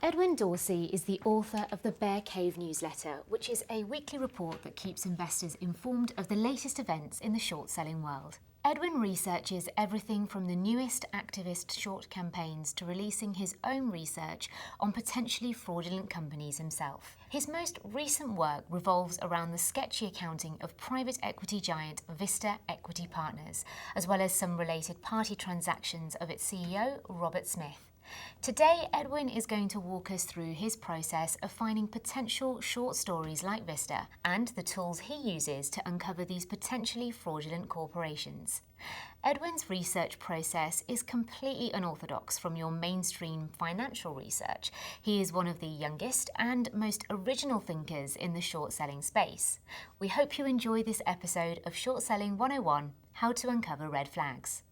Edwin Dorsey is the author of the Bear Cave newsletter, which is a weekly report that keeps investors informed of the latest events in the short-selling world. Edwin researches everything from the newest activist short campaigns to releasing his own research on potentially fraudulent companies himself. His most recent work revolves around the sketchy accounting of private equity giant Vista Equity Partners, as well as some related party transactions of its CEO, Robert Smith. Today, Edwin is going to walk us through his process of finding potential short stories like Vista and the tools he uses to uncover these potentially fraudulent corporations. Edwin's research process is completely unorthodox from your mainstream financial research. He is one of the youngest and most original thinkers in the short-selling space. We hope you enjoy this episode of Short Selling 101, How to Uncover Red Flags.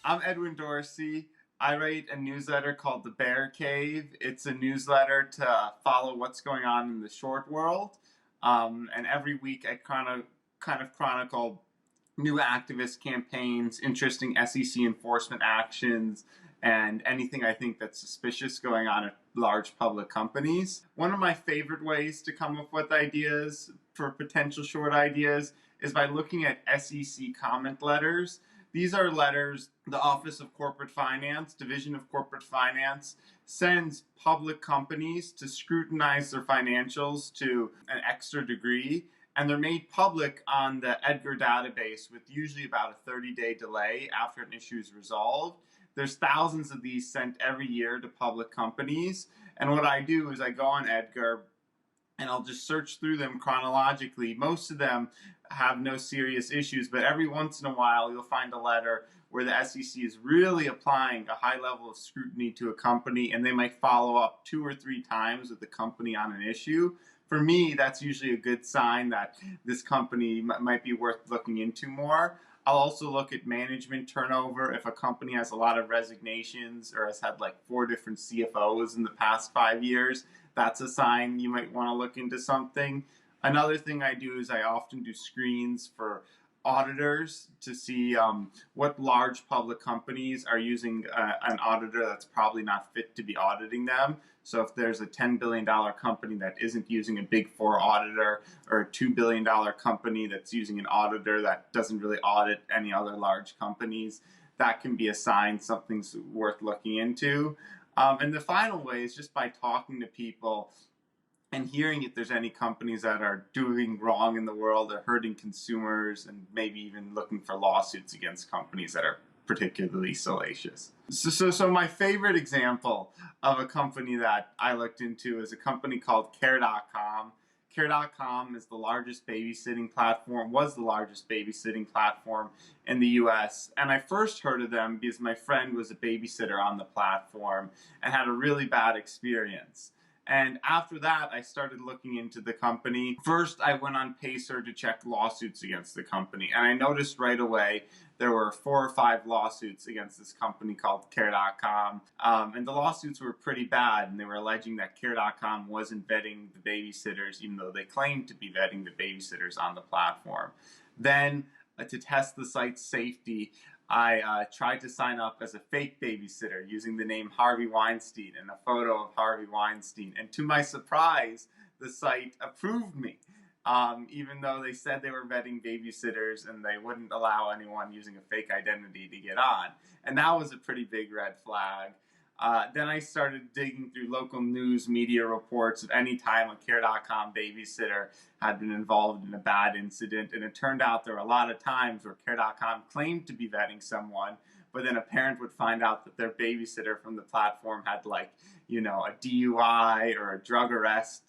I'm Edwin Dorsey. I write a newsletter called The Bear Cave. It's a newsletter to follow what's going on in the short world. And every week I kind of chronicle new activist campaigns, interesting SEC enforcement actions, and anything I think that's suspicious going on at large public companies. One of my favorite ways to come up with ideas for potential short ideas is by looking at SEC comment letters. These are letters the Office of Corporate Finance, Division of Corporate Finance, sends public companies to scrutinize their financials to an extra degree, and they're made public on the Edgar database with usually about a 30-day delay after an issue is resolved. There's thousands of these sent every year to public companies, and what I do is I go on Edgar and I'll just search through them chronologically. Most of them have no serious issues, but every once in a while you'll find a letter where the SEC is really applying a high level of scrutiny to a company, and they might follow up 2 or 3 times with the company on an issue. For me, that's usually a good sign that this company might be worth looking into more. I'll also look at management turnover. If a company has a lot of resignations or has had like 4 different CFOs in the past 5 years, that's a sign you might want to look into something. Another thing I do is I often do screens for auditors to see what large public companies are using an auditor that's probably not fit to be auditing them. So if there's a $10 billion company that isn't using a Big Four auditor, or a $2 billion company that's using an auditor that doesn't really audit any other large companies, that can be a sign something's worth looking into. And the final way is just by talking to people and hearing if there's any companies that are doing wrong in the world or hurting consumers, and maybe even looking for lawsuits against companies that are particularly salacious. So my favorite example of a company that I looked into is a company called Care.com. Care.com is the largest babysitting platform, was the largest babysitting platform in the US. And I first heard of them because my friend was a babysitter on the platform and had a really bad experience. And after that, I started looking into the company. First, I went on Pacer to check lawsuits against the company. And I noticed right away there were 4 or 5 lawsuits against this company called Care.com. And the lawsuits were pretty bad. And they were alleging that Care.com wasn't vetting the babysitters, even though they claimed to be vetting the babysitters on the platform. Then, to test the site's safety, I tried to sign up as a fake babysitter using the name Harvey Weinstein and a photo of Harvey Weinstein. And to my surprise, the site approved me, even though they said they were vetting babysitters and they wouldn't allow anyone using a fake identity to get on. And that was a pretty big red flag. Then I started digging through local news media reports of any time a Care.com babysitter had been involved in a bad incident, and it turned out there were a lot of times where Care.com claimed to be vetting someone, but then a parent would find out that their babysitter from the platform had a DUI or a drug arrest,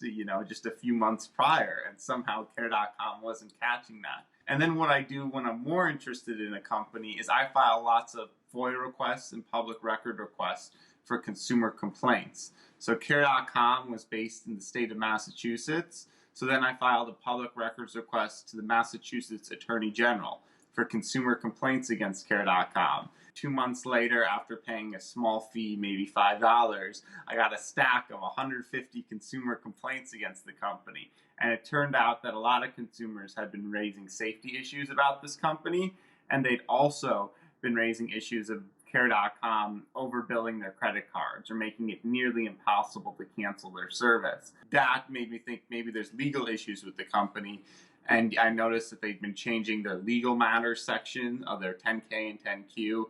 just a few months prior, and somehow Care.com wasn't catching that. And then what I do when I'm more interested in a company is I file lots of FOIA requests and public record requests for consumer complaints. So Care.com was based in the state of Massachusetts. So then I filed a public records request to the Massachusetts Attorney General for consumer complaints against Care.com. 2 months later, after paying a small fee, maybe $5, I got a stack of 150 consumer complaints against the company. And it turned out that a lot of consumers had been raising safety issues about this company, and they'd also been raising issues of Care.com overbilling their credit cards or making it nearly impossible to cancel their service. That made me think maybe there's legal issues with the company, and I noticed that they'd been changing their legal matters section of their 10K and 10Q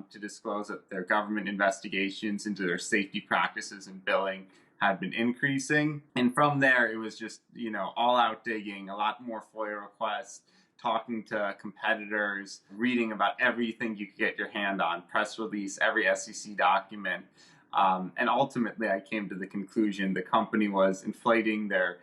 to disclose that their government investigations into their safety practices and billing had been increasing. And from there, it was just, all out digging, a lot more FOIA requests, talking to competitors, reading about everything you could get your hand on, press release, every SEC document. And ultimately, I came to the conclusion the company was inflating their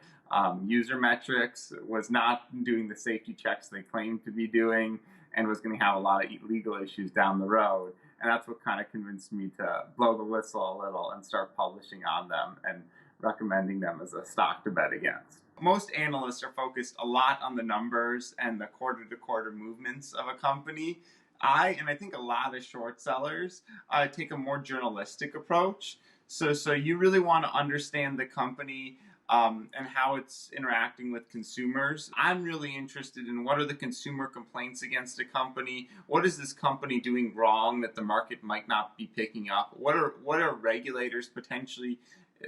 user metrics, was not doing the safety checks they claimed to be doing, and was going to have a lot of legal issues down the road. And that's what kind of convinced me to blow the whistle a little and start publishing on them and recommending them as a stock to bet against. Most analysts are focused a lot on the numbers and the quarter-to-quarter movements of a company. And I think a lot of short sellers take a more journalistic approach. So you really want to understand the company and how it's interacting with consumers. I'm really interested in what are the consumer complaints against a company. What is this company doing wrong that the market might not be picking up? What are regulators potentially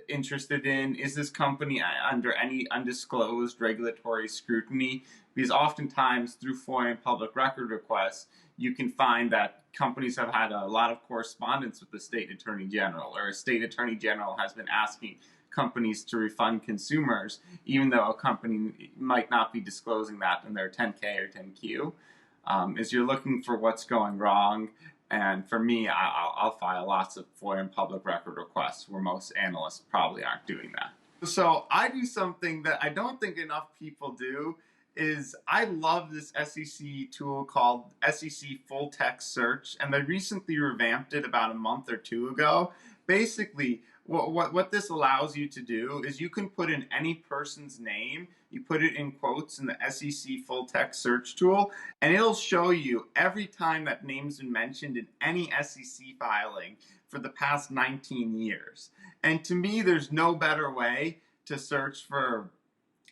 interested in? Is this company under any undisclosed regulatory scrutiny? Because oftentimes through FOIA and public record requests, you can find that companies have had a lot of correspondence with the state attorney general, or a state attorney general has been asking companies to refund consumers, even though a company might not be disclosing that in their 10K or 10Q. Is you're looking for what's going wrong. And for me, I'll file lots of FOIA and public record requests where most analysts probably aren't doing that. So I do something that I don't think enough people do, is I love this SEC tool called SEC Full Text Search, and they recently revamped it about a month or two ago. Basically, what this allows you to do is you can put in any person's name, you put it in quotes in the SEC Full Text Search tool, and it'll show you every time that name's been mentioned in any SEC filing for the past 19 years. And to me, there's no better way to search for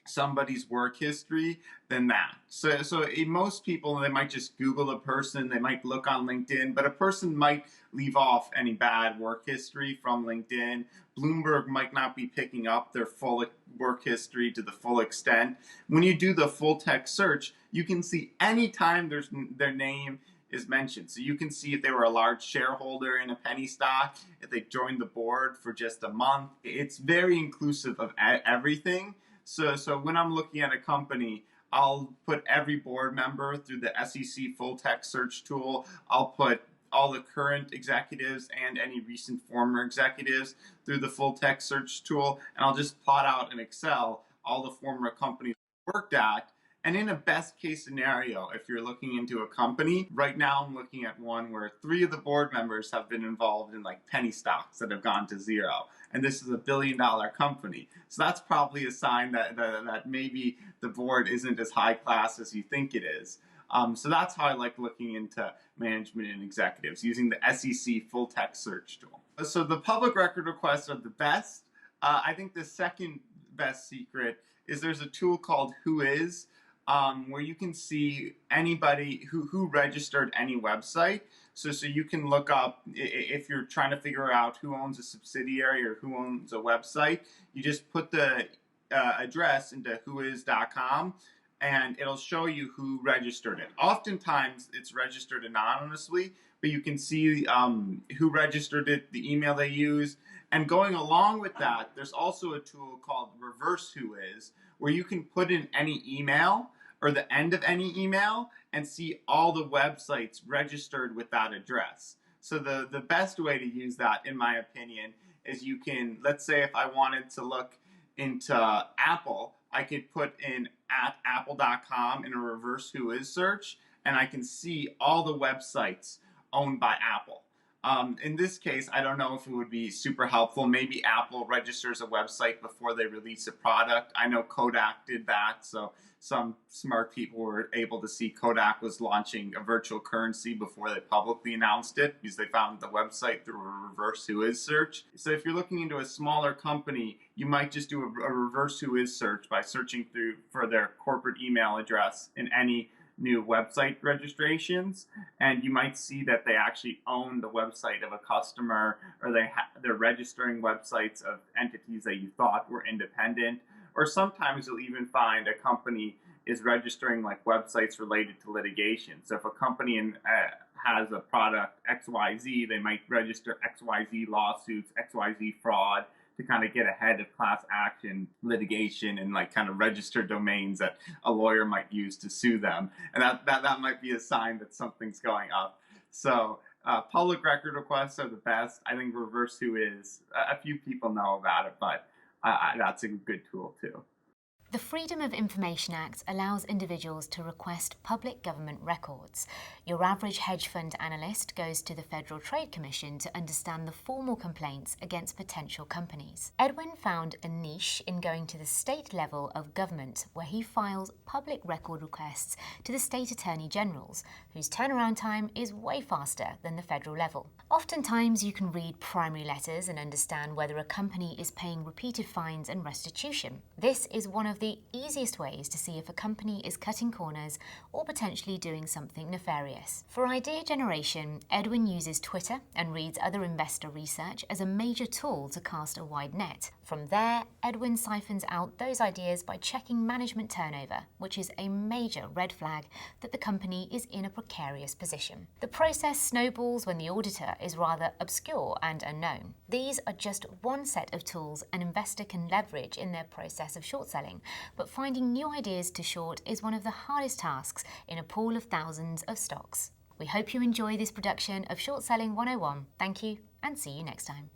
somebody's work history than that. So most people, they might just Google a person, they might look on LinkedIn, but a person might leave off any bad work history from LinkedIn. Bloomberg might not be picking up their full work history to the full extent. When you do the full text search, you can see any time their name is mentioned. So you can see if they were a large shareholder in a penny stock, if they joined the board for just a month. It's very inclusive of everything. So when I'm looking at a company, I'll put every board member through the SEC Full Text Search tool. I'll put all the current executives and any recent former executives through the Full Text Search tool, and I'll just plot out in Excel all the former companies I worked at. And in a best case scenario, if you're looking into a company, right now I'm looking at one where 3 of the board members have been involved in like penny stocks that have gone to zero. And this is a $1 billion company. So that's probably a sign that maybe the board isn't as high class as you think it is. So that's how I like looking into management and executives, using the SEC Full Text Search tool. So the public record requests are the best. I think the second best secret is there's a tool called Whois, where you can see anybody who registered any website. So you can look up, if you're trying to figure out who owns a subsidiary or who owns a website, you just put the address into whois.com, and it'll show you who registered it. Oftentimes, it's registered anonymously, but you can see who registered it, the email they used. And going along with that, there's also a tool called Reverse Whois, where you can put in any email or the end of any email and see all the websites registered with that address. So the best way to use that, in my opinion, is you can, let's say if I wanted to look into Apple, I could put in @apple.com in a Reverse Whois search, and I can see all the websites owned by Apple. In this case, I don't know if it would be super helpful. Maybe Apple registers a website before they release a product. I know Kodak did that, so some smart people were able to see Kodak was launching a virtual currency before they publicly announced it because they found the website through a reverse Whois search. So if you're looking into a smaller company, you might just do a reverse Whois search by searching through for their corporate email address in any new website registrations, and you might see that they actually own the website of a customer, or they're registering websites of entities that you thought were independent, or sometimes you'll even find a company is registering like websites related to litigation. So if a company has a product XYZ, they might register XYZ lawsuits, XYZ fraud, to kind of get ahead of class action litigation and like kind of register domains that a lawyer might use to sue them. And that might be a sign that something's going up. So public record requests are the best. I think reverse Whois, a few people know about it, but that's a good tool too. The Freedom of Information Act allows individuals to request public government records. Your average hedge fund analyst goes to the Federal Trade Commission to understand the formal complaints against potential companies. Edwin found a niche in going to the state level of government, where he files public record requests to the state attorney generals, whose turnaround time is way faster than the federal level. Oftentimes you can read primary letters and understand whether a company is paying repeated fines and restitution. This is one of the easiest ways to see if a company is cutting corners or potentially doing something nefarious. For idea generation, Edwin uses Twitter and reads other investor research as a major tool to cast a wide net. From there, Edwin siphons out those ideas by checking management turnover, which is a major red flag that the company is in a precarious position. The process snowballs when the auditor is rather obscure and unknown. These are just one set of tools an investor can leverage in their process of short selling, but finding new ideas to short is one of the hardest tasks in a pool of thousands of stocks. We hope you enjoy this production of Short Selling 101. Thank you, and see you next time.